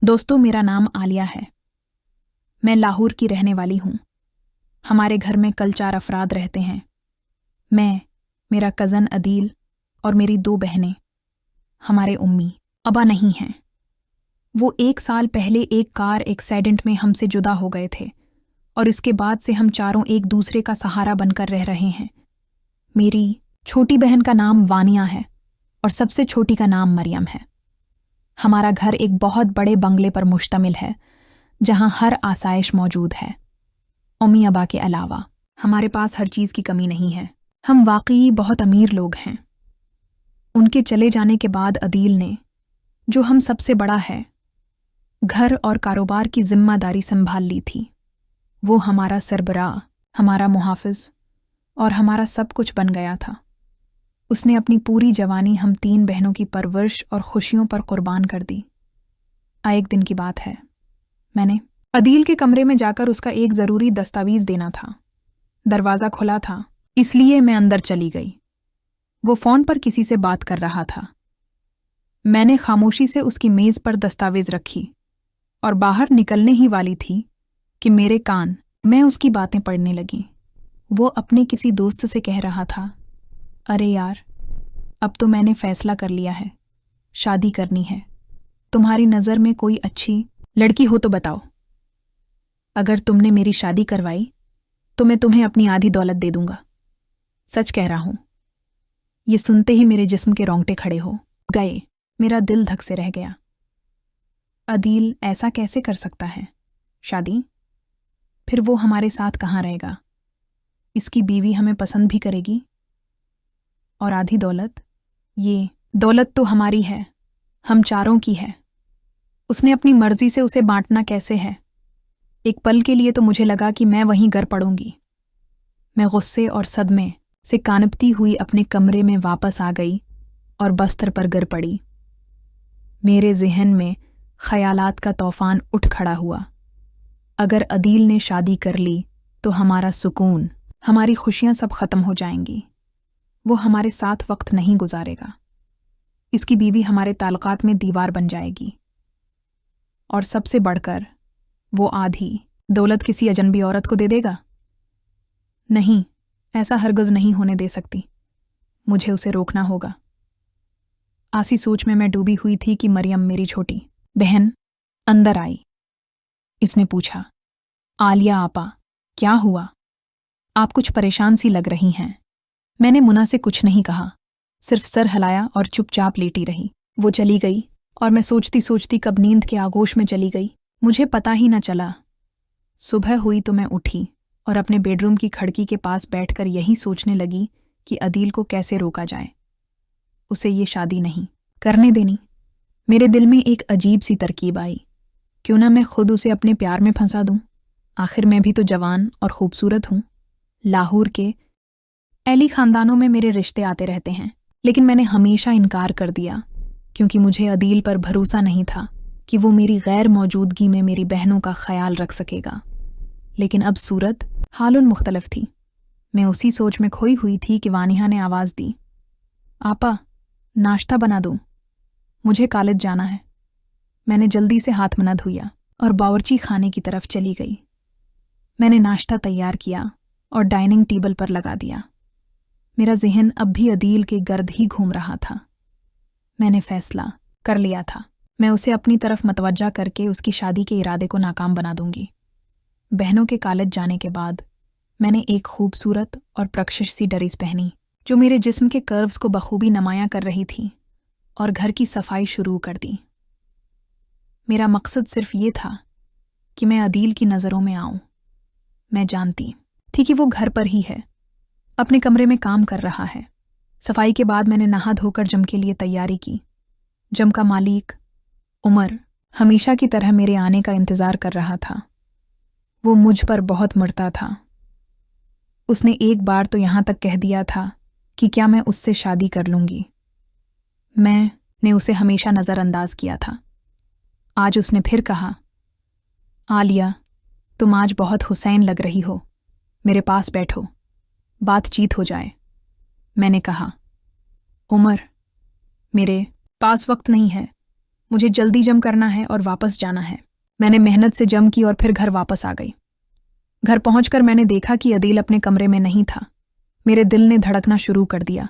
दोस्तों, मेरा नाम आलिया है। मैं लाहौर की रहने वाली हूँ। हमारे घर में कल 4 अफराद रहते हैं। मैं, मेरा कज़न अदील और मेरी 2 बहनें। हमारे उम्मी अबा नहीं हैं। वो 1 साल पहले एक कार एक्सीडेंट में हमसे जुदा हो गए थे और इसके बाद से हम चारों एक दूसरे का सहारा बनकर रह रहे हैं। मेरी छोटी बहन का नाम वानिया है और सबसे छोटी का नाम मरियम है। हमारा घर एक बहुत बड़े बंगले पर मुश्तमिल है जहां हर आसाइश मौजूद है। उम्मी अबा के अलावा हमारे पास हर चीज़ की कमी नहीं है। हम वाकई बहुत अमीर लोग हैं। उनके चले जाने के बाद अदील ने, जो हम सबसे बड़ा है, घर और कारोबार की जिम्मेदारी संभाल ली थी। वो हमारा सरबराह, हमारा मुहाफिज और हमारा सब कुछ बन गया था। उसने अपनी पूरी जवानी हम 3 बहनों की परवरिश और खुशियों पर कुर्बान कर दी। एक दिन की बात है, मैंने अदील के कमरे में जाकर उसका एक ज़रूरी दस्तावेज देना था। दरवाज़ा खुला था, इसलिए मैं अंदर चली गई। वो फ़ोन पर किसी से बात कर रहा था। मैंने खामोशी से उसकी मेज़ पर दस्तावेज रखी और बाहर निकलने ही वाली थी कि मेरे कान मैं उसकी बातें पढ़ने लगी। वो अपने किसी दोस्त से कह रहा था, अरे यार, अब तो मैंने फैसला कर लिया है, शादी करनी है। तुम्हारी नज़र में कोई अच्छी लड़की हो तो बताओ। अगर तुमने मेरी शादी करवाई तो मैं तुम्हें अपनी आधी दौलत दे दूंगा। सच कह रहा हूं। ये सुनते ही मेरे जिस्म के रोंगटे खड़े हो गए। मेरा दिल धक से रह गया। अदील ऐसा कैसे कर सकता है? शादी? फिर वो हमारे साथ कहाँ रहेगा? इसकी बीवी हमें पसंद भी करेगी? और आधी दौलत? ये दौलत तो हमारी है, हम चारों की है। उसने अपनी मर्जी से उसे बांटना कैसे है? एक पल के लिए तो मुझे लगा कि मैं वहीं गिर पड़ूंगी। मैं गुस्से और सदमे से कांपती हुई अपने कमरे में वापस आ गई और बस्तर पर गिर पड़ी। मेरे ज़हन में ख्यालात का तूफान उठ खड़ा हुआ। अगर अदील ने शादी कर ली तो हमारा सुकून, हमारी खुशियां सब खत्म हो जाएंगी। वो हमारे साथ वक्त नहीं गुजारेगा। इसकी बीवी हमारे ताल्लुकात में दीवार बन जाएगी। और सबसे बढ़कर वो आधी दौलत किसी अजनबी औरत को दे देगा। नहीं, ऐसा हरगिज़ नहीं होने दे सकती। मुझे उसे रोकना होगा। आसी सोच में मैं डूबी हुई थी कि मरियम, मेरी छोटी बहन, अंदर आई। इसने पूछा, आलिया आपा, क्या हुआ? आप कुछ परेशान सी लग रही हैं। मैंने मुना से कुछ नहीं कहा, सिर्फ सर हिलाया और चुपचाप लेटी रही। वो चली गई और मैं सोचती सोचती कब नींद के आगोश में चली गई, मुझे पता ही न चला। सुबह हुई तो मैं उठी और अपने बेडरूम की खिड़की के पास बैठकर यही सोचने लगी कि अदील को कैसे रोका जाए। उसे ये शादी नहीं करने देनी। मेरे दिल में एक अजीब सी तरकीब आई, क्यों ना मैं खुद उसे अपने प्यार में फंसा दूं। आखिर मैं भी तो जवान और खूबसूरत हूं। लाहौर के एली खानदानों में मेरे रिश्ते आते रहते हैं, लेकिन मैंने हमेशा इनकार कर दिया क्योंकि मुझे अदील पर भरोसा नहीं था कि वो मेरी गैर मौजूदगी में मेरी बहनों का ख्याल रख सकेगा। लेकिन अब सूरत हालन मुख्तलिफ थी। मैं उसी सोच में खोई हुई थी कि वानिया ने आवाज़ दी, आपा, नाश्ता बना दूं? मुझे कॉलेज जाना है। मैंने जल्दी से हाथ मुंह धोया और बावर्ची खाने की तरफ चली गई। मैंने नाश्ता तैयार किया और डाइनिंग टेबल पर लगा दिया। मेरा जहन अब भी अदील के गर्द ही घूम रहा था। मैंने फैसला कर लिया था, मैं उसे अपनी तरफ मतवज्जा करके उसकी शादी के इरादे को नाकाम बना दूंगी। बहनों के कॉलेज जाने के बाद मैंने एक खूबसूरत और प्रकशिश सी ड्रेस पहनी जो मेरे जिस्म के कर्व्स को बखूबी नुमायां कर रही थी, और घर की सफाई शुरू कर दी। मेरा मकसद सिर्फ ये था कि मैं अदील की नज़रों में आऊं। मैं जानती थी कि वो घर पर ही है, अपने कमरे में काम कर रहा है। सफाई के बाद मैंने नहा धोकर जम के लिए तैयारी की। जम का मालिक उमर हमेशा की तरह मेरे आने का इंतज़ार कर रहा था। वो मुझ पर बहुत मरता था। उसने एक बार तो यहाँ तक कह दिया था कि क्या मैं उससे शादी कर लूँगी। मैंने उसे हमेशा नज़रअंदाज किया था। आज उसने फिर कहा, आलिया, तुम आज बहुत हुसैन लग रही हो, मेरे पास बैठो, बातचीत हो जाए। मैंने कहा, उमर, मेरे पास वक्त नहीं है, मुझे जल्दी जम करना है और वापस जाना है। मैंने मेहनत से जम की और फिर घर वापस आ गई। घर पहुंचकर मैंने देखा कि अदील अपने कमरे में नहीं था। मेरे दिल ने धड़कना शुरू कर दिया।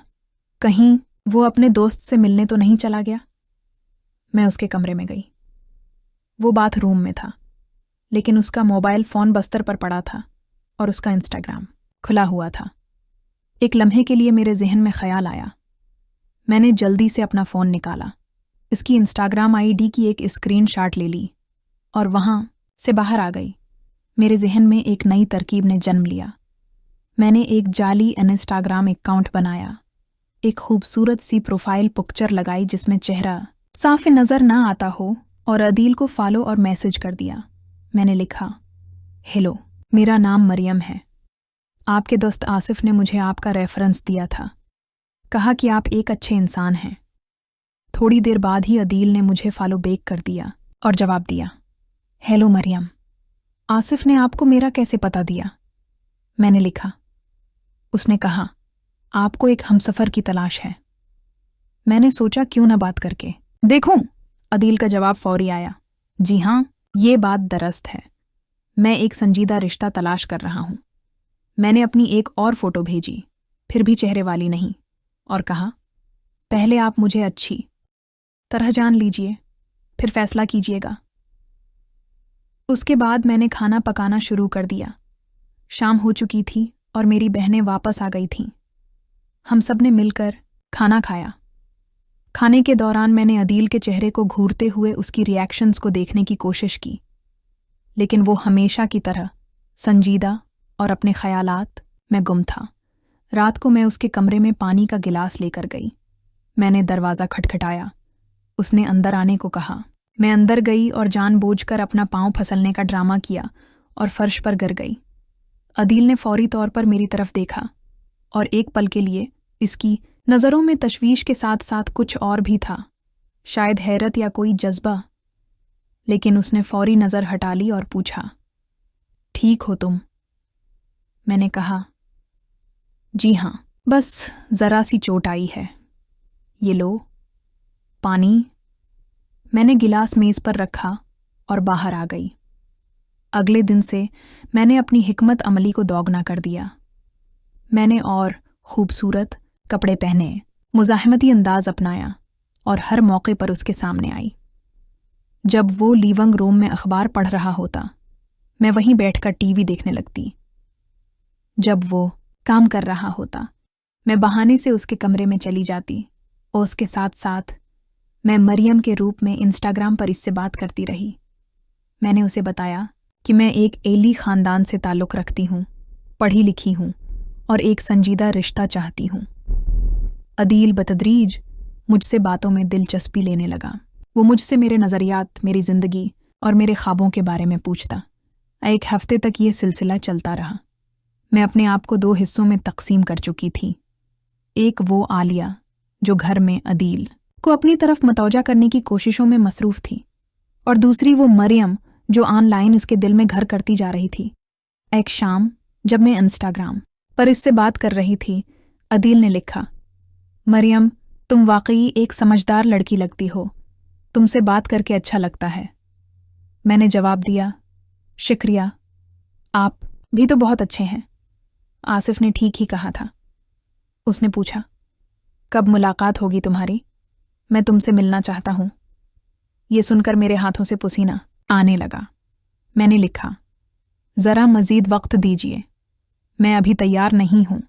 कहीं वो अपने दोस्त से मिलने तो नहीं चला गया। मैं उसके कमरे में गई। वो बाथरूम में था, लेकिन उसका मोबाइल फ़ोन बस्तर पर पड़ा था और उसका इंस्टाग्राम खुला हुआ था। एक लम्हे के लिए मेरे जहन में ख्याल आया। मैंने जल्दी से अपना फ़ोन निकाला, उसकी इंस्टाग्राम आईडी की एक स्क्रीनशॉट ले ली और वहां से बाहर आ गई। मेरे जहन में एक नई तरकीब ने जन्म लिया। मैंने एक जाली इंस्टाग्राम अकाउंट बनाया, एक खूबसूरत सी प्रोफाइल पिक्चर लगाई जिसमें चेहरा साफ नज़र ना आता हो और अदील को फॉलो और मैसेज कर दिया। मैंने लिखा, हेलो, मेरा नाम मरियम है। आपके दोस्त आसिफ ने मुझे आपका रेफरेंस दिया था, कहा कि आप एक अच्छे इंसान हैं। थोड़ी देर बाद ही अदील ने मुझे फॉलो बैक कर दिया और जवाब दिया, हेलो मरियम, आसिफ ने आपको मेरा कैसे पता दिया? मैंने लिखा। उसने कहा, आपको एक हमसफ़र की तलाश है। मैंने सोचा क्यों ना बात करके देखूं। अदील का जवाब फौरी आया, जी हाँ, ये बात दरस्त है। मैं एक संजीदा रिश्ता तलाश कर रहा हूं। मैंने अपनी एक और फोटो भेजी, फिर भी चेहरे वाली नहीं, और कहा, पहले आप मुझे अच्छी तरह जान लीजिए, फिर फैसला कीजिएगा। उसके बाद मैंने खाना पकाना शुरू कर दिया। शाम हो चुकी थी और मेरी बहनें वापस आ गई थीं। हम सब ने मिलकर खाना खाया। खाने के दौरान मैंने अदील के चेहरे को घूरते हुए उसकी रिएक्शंस को देखने की कोशिश की, लेकिन वो हमेशा की तरह संजीदा और अपने ख्यालात में गुम था। रात को मैं उसके कमरे में पानी का गिलास लेकर गई। मैंने दरवाज़ा खटखटाया। उसने अंदर आने को कहा। मैं अंदर गई और जानबूझकर अपना पाँव फसलने का ड्रामा किया और फर्श पर गिर गई। अदील ने फौरी तौर पर मेरी तरफ देखा और एक पल के लिए इसकी नज़रों में तशवीश के साथ साथ कुछ और भी था, शायद हैरत या कोई जज्बा। लेकिन उसने फौरी नज़र हटा ली और पूछा, ठीक हो तुम? मैंने कहा, जी हाँ, बस ज़रा सी चोट आई है। ये लो पानी। मैंने गिलास मेज़ पर रखा और बाहर आ गई। अगले दिन से मैंने अपनी हिकमत अमली को दोगुना कर दिया। मैंने और खूबसूरत कपड़े पहने, मुज़ाहमती अंदाज अपनाया और हर मौके पर उसके सामने आई। जब वो लिविंग रूम में अखबार पढ़ रहा होता, मैं वहीं बैठकर टीवी देखने लगती। जब वो काम कर रहा होता, मैं बहाने से उसके कमरे में चली जाती और उसके साथ साथ मैं मरियम के रूप में इंस्टाग्राम पर इससे बात करती रही। मैंने उसे बताया कि मैं एक एली ख़ानदान से ताल्लुक़ रखती हूँ, पढ़ी लिखी हूँ और एक संजीदा रिश्ता चाहती हूँ। अदील बतदरीज मुझसे बातों में दिलचस्पी लेने लगा। वो मुझसे मेरे नज़रियात, मेरी ज़िंदगी और मेरे ख्वाबों के बारे में पूछता। एक हफ्ते तक ये सिलसिला चलता रहा। मैं अपने आप को 2 हिस्सों में तकसीम कर चुकी थी। एक वो आलिया जो घर में अदील को अपनी तरफ मतवजा करने की कोशिशों में मसरूफ़ थी, और दूसरी वो मरियम जो ऑनलाइन उसके दिल में घर करती जा रही थी। एक शाम जब मैं इंस्टाग्राम पर इससे बात कर रही थी, अदील ने लिखा, मरियम, तुम वाकई एक समझदार लड़की लगती हो, तुमसे बात करके अच्छा लगता है। मैंने जवाब दिया, शुक्रिया, आप भी तो बहुत अच्छे हैं। आसिफ ने ठीक ही कहा था। उसने पूछा, कब मुलाकात होगी तुम्हारी? मैं तुमसे मिलना चाहता हूँ। ये सुनकर मेरे हाथों से पसीना आने लगा। मैंने लिखा, ज़रा मज़ीद वक्त दीजिए, मैं अभी तैयार नहीं हूँ।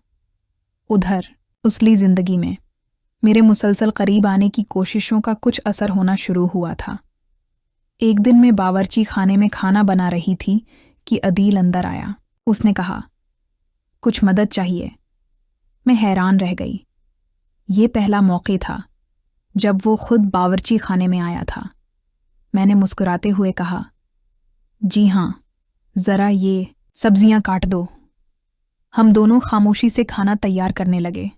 उधर उसली ज़िंदगी में मेरे मुसलसल करीब आने की कोशिशों का कुछ असर होना शुरू हुआ था। एक दिन मैं बावर्ची खाने में खाना बना रही थी कि अदील अंदर आया। उसने कहा, कुछ मदद चाहिए? मैं हैरान रह गई। ये पहला मौके था जब वो खुद बावर्ची खाने में आया था। मैंने मुस्कुराते हुए कहा, जी हाँ, ज़रा ये सब्जियां काट दो। हम दोनों खामोशी से खाना तैयार करने लगे।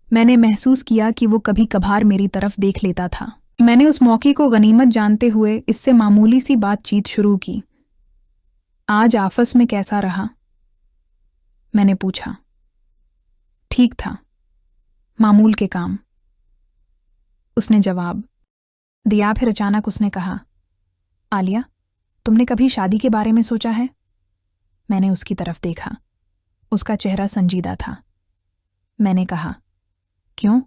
मैंने महसूस किया कि वो कभी कभार मेरी तरफ देख लेता था। मैंने उस मौके को गनीमत जानते हुए इससे मामूली सी बातचीत शुरू की। आज आफस में कैसा रहा? मैंने पूछा। ठीक था, मामूल के काम, उसने जवाब दिया। फिर अचानक उसने कहा, आलिया, तुमने कभी शादी के बारे में सोचा है? मैंने उसकी तरफ देखा। उसका चेहरा संजीदा था। मैंने कहा, क्यों?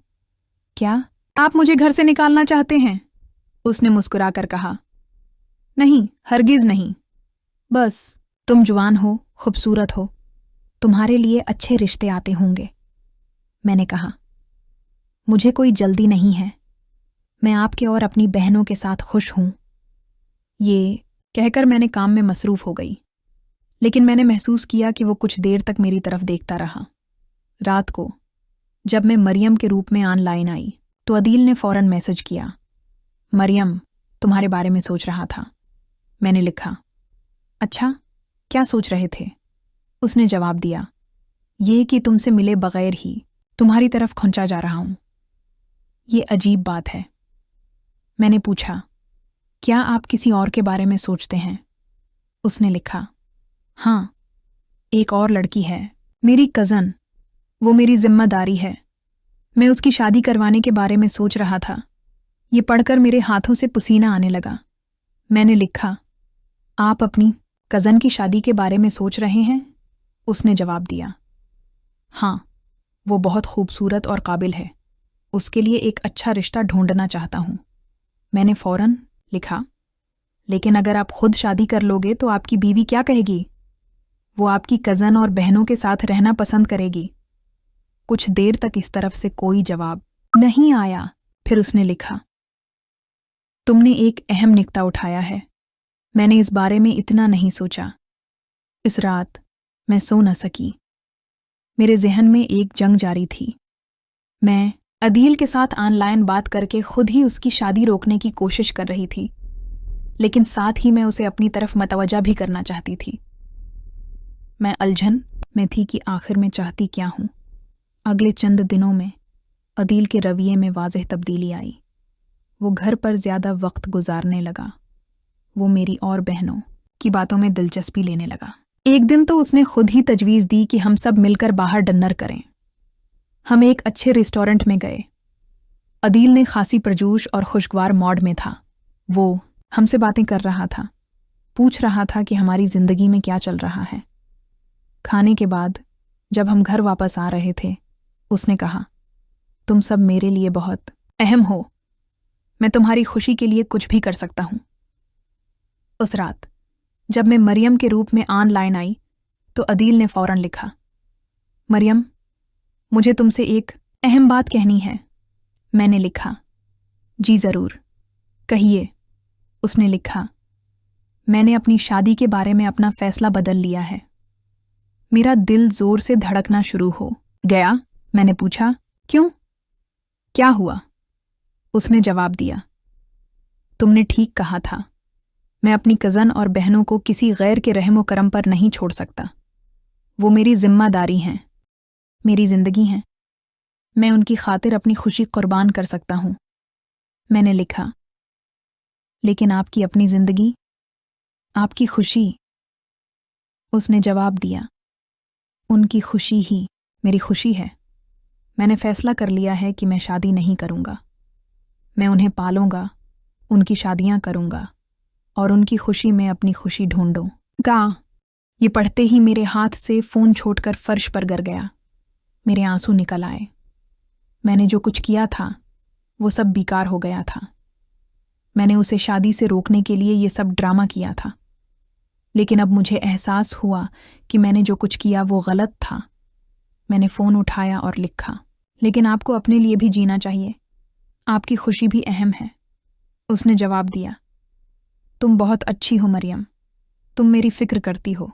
क्या आप मुझे घर से निकालना चाहते हैं? उसने मुस्कुराकर कहा, नहीं, हरगिज नहीं। बस तुम जवान हो, खूबसूरत हो, तुम्हारे लिए अच्छे रिश्ते आते होंगे। मैंने कहा, मुझे कोई जल्दी नहीं है, मैं आपके और अपनी बहनों के साथ खुश हूं। ये कहकर मैंने काम में मसरूफ हो गई, लेकिन मैंने महसूस किया कि वो कुछ देर तक मेरी तरफ देखता रहा। रात को जब मैं मरियम के रूप में ऑनलाइन आई तो अदील ने फौरन मैसेज किया, मरियम, तुम्हारे बारे में सोच रहा था। मैंने लिखा, अच्छा, क्या सोच रहे थे? उसने जवाब दिया, ये कि तुमसे मिले बगैर ही तुम्हारी तरफ खुंचा जा रहा हूं। ये अजीब बात है। मैंने पूछा, क्या आप किसी और के बारे में सोचते हैं? उसने लिखा, हाँ, एक और लड़की है, मेरी कज़न, वो मेरी जिम्मेदारी है। मैं उसकी शादी करवाने के बारे में सोच रहा था। ये पढ़कर मेरे हाथों से पसीना आने लगा। मैंने लिखा, आप अपनी कज़न की शादी के बारे में सोच रहे हैं? उसने जवाब दिया, हाँ, वो बहुत खूबसूरत और काबिल है, उसके लिए एक अच्छा रिश्ता ढूंढना चाहता हूं। मैंने फौरन लिखा, लेकिन अगर आप खुद शादी कर लोगे तो आपकी बीवी क्या कहेगी? वो आपकी कज़न और बहनों के साथ रहना पसंद करेगी। कुछ देर तक इस तरफ से कोई जवाब नहीं आया। फिर उसने लिखा, तुमने एक अहम निक्ता उठाया है, मैंने इस बारे में इतना नहीं सोचा। इस रात मैं सो न सकी। मेरे जहन में एक जंग जारी थी। मैं अदील के साथ ऑनलाइन बात करके खुद ही उसकी शादी रोकने की कोशिश कर रही थी, लेकिन साथ ही मैं उसे अपनी तरफ मतवजा भी करना चाहती थी। मैं उलझन में थी कि आखिर में चाहती क्या हूं। अगले चंद दिनों में अदील के रवैये में वाज़ेह तब्दीली आई। वो घर पर ज़्यादा वक्त गुजारने लगा। वो मेरी और बहनों की बातों में दिलचस्पी लेने लगा। एक दिन तो उसने खुद ही तजवीज़ दी कि हम सब मिलकर बाहर डिनर करें। हम एक अच्छे रेस्टोरेंट में गए। अदील ने खासी परजोश और खुशगवार मॉड में था। वो हमसे बातें कर रहा था, पूछ रहा था कि हमारी ज़िंदगी में क्या चल रहा है। खाने के बाद जब हम घर वापस आ रहे थे, उसने कहा, तुम सब मेरे लिए बहुत अहम हो, मैं तुम्हारी खुशी के लिए कुछ भी कर सकता हूं। उस रात जब मैं मरियम के रूप में ऑनलाइन आई तो अदील ने फौरन लिखा, मरियम, मुझे तुमसे एक अहम बात कहनी है। मैंने लिखा, जी ज़रूर, कहिए। उसने लिखा, मैंने अपनी शादी के बारे में अपना फैसला बदल लिया है। मेरा दिल जोर से धड़कना शुरू हो गया। मैंने पूछा, क्यों? क्या हुआ? उसने जवाब दिया, तुमने ठीक कहा था, मैं अपनी कज़न और बहनों को किसी गैर के रहमो करम पर नहीं छोड़ सकता। वो मेरी जिम्मेदारी हैं, मेरी ज़िंदगी हैं। मैं उनकी खातिर अपनी खुशी कुर्बान कर सकता हूं। मैंने लिखा, लेकिन आपकी अपनी ज़िंदगी, आपकी खुशी? उसने जवाब दिया, उनकी खुशी ही मेरी खुशी है। मैंने फैसला कर लिया है कि मैं शादी नहीं करूंगा। मैं उन्हें पालूंगा, उनकी शादियां करूंगा और उनकी खुशी में अपनी खुशी ढूंढूंगा। ये पढ़ते ही मेरे हाथ से फ़ोन छोड़कर फर्श पर गिर गया। मेरे आंसू निकल आए। मैंने जो कुछ किया था वो सब बेकार हो गया था। मैंने उसे शादी से रोकने के लिए ये सब ड्रामा किया था, लेकिन अब मुझे एहसास हुआ कि मैंने जो कुछ किया वो गलत था। मैंने फ़ोन उठाया और लिखा, लेकिन आपको अपने लिए भी जीना चाहिए, आपकी खुशी भी अहम है। उसने जवाब दिया, तुम बहुत अच्छी हो मरियम, तुम मेरी फ़िक्र करती हो,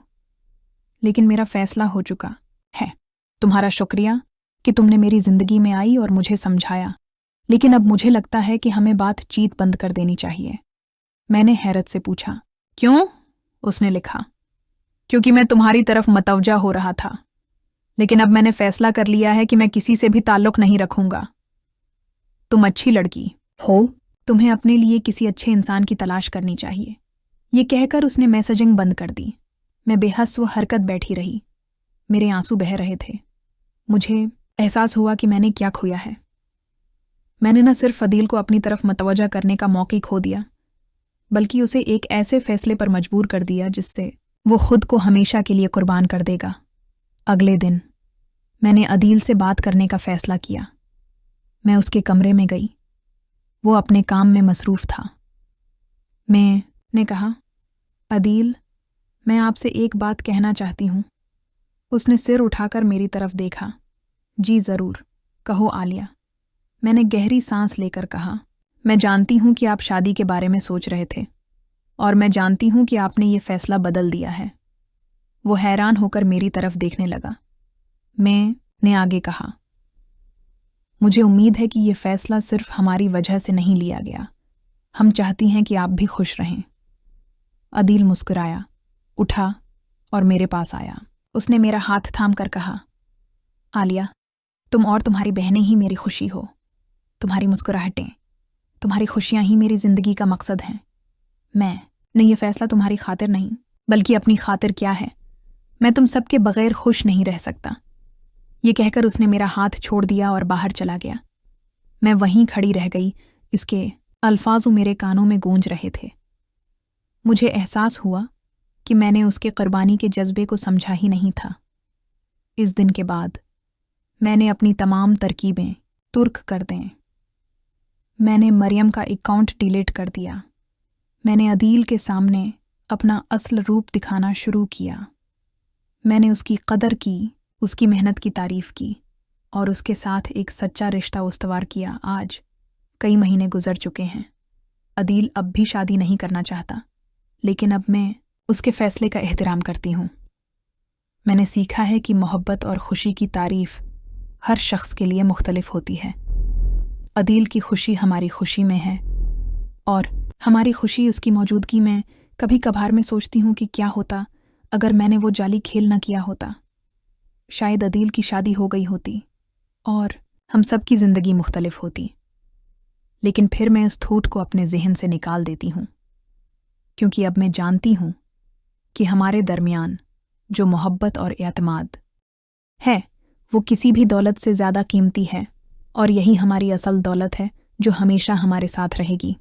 लेकिन मेरा फ़ैसला हो चुका है। तुम्हारा शुक्रिया कि तुमने मेरी ज़िंदगी में आई और मुझे समझाया, लेकिन अब मुझे लगता है कि हमें बातचीत बंद कर देनी चाहिए। मैंने हैरत से पूछा, क्यों? उसने लिखा, क्योंकि मैं तुम्हारी तरफ मतवजा हो रहा था, लेकिन अब मैंने फैसला कर लिया है कि मैं किसी से भी ताल्लुक़ नहीं रखूंगा। तुम अच्छी लड़की हो, तुम्हें अपने लिए किसी अच्छे इंसान की तलाश करनी चाहिए। ये कहकर उसने मैसेजिंग बंद कर दी। मैं बेहस व हरकत बैठी रही। मेरे आंसू बह रहे थे। मुझे एहसास हुआ कि मैंने क्या खोया है। मैंने न सिर्फ अदील को अपनी तरफ मतवजा करने का मौका खो दिया, बल्कि उसे एक ऐसे फैसले पर मजबूर कर दिया जिससे वो खुद को हमेशा के लिए कुर्बान कर देगा। अगले दिन मैंने अदील से बात करने का फैसला किया। मैं उसके कमरे में गई। वो अपने काम में मसरूफ़ था। मैंने कहा, अदील, मैं आपसे एक बात कहना चाहती हूँ। उसने सिर उठाकर मेरी तरफ देखा। जी ज़रूर, कहो आलिया। मैंने गहरी सांस लेकर कहा, मैं जानती हूँ कि आप शादी के बारे में सोच रहे थे और मैं जानती हूँ कि आपने ये फैसला बदल दिया है। वो हैरान होकर मेरी तरफ देखने लगा। मैंने आगे कहा, मुझे उम्मीद है कि ये फैसला सिर्फ हमारी वजह से नहीं लिया गया। हम चाहती हैं कि आप भी खुश रहें। अदील मुस्कुराया, उठा और मेरे पास आया। उसने मेरा हाथ थाम कर कहा, आलिया, तुम और तुम्हारी बहनें ही मेरी खुशी हो। तुम्हारी मुस्कुराहटें, तुम्हारी खुशियां ही मेरी जिंदगी का मकसद हैं। मैं ये फैसला तुम्हारी खातिर नहीं, बल्कि अपनी खातिर क्या है। मैं तुम सबके बगैर खुश नहीं रह सकता। ये कहकर उसने मेरा हाथ छोड़ दिया और बाहर चला गया। मैं वहीं खड़ी रह गई। इसके अल्फाज मेरे कानों में गूंज रहे थे। मुझे एहसास हुआ कि मैंने उसके कुर्बानी के जज्बे को समझा ही नहीं था। इस दिन के बाद मैंने अपनी तमाम तरकीबें तुर्क कर दें। मैंने मरियम का अकाउंट डिलीट कर दिया। मैंने अदील के सामने अपना असल रूप दिखाना शुरू किया। मैंने उसकी कदर की, उसकी मेहनत की तारीफ की और उसके साथ एक सच्चा रिश्ता उस्तवार किया। आज कई महीने गुजर चुके हैं। अदील अब भी शादी नहीं करना चाहता, लेकिन अब मैं उसके फैसले का एहतराम करती हूँ। मैंने सीखा है कि मोहब्बत और खुशी की तारीफ हर शख्स के लिए मुख्तलिफ होती है। अदील की खुशी हमारी खुशी में है और हमारी खुशी उसकी मौजूदगी में। कभी कभार मैं सोचती हूँ कि क्या होता अगर मैंने वो जाली खेल न किया होता। शायद अदील की शादी हो गई होती और हम सब की ज़िंदगी मुख्तलिफ होती। लेकिन फिर मैं उस थूट को अपने जहन से निकाल देती हूँ, क्योंकि अब मैं जानती हूँ कि हमारे दरमियान जो मोहब्बत और एतमाद है वो किसी भी दौलत से ज़्यादा कीमती है और यही हमारी असल दौलत है जो हमेशा हमारे साथ रहेगी।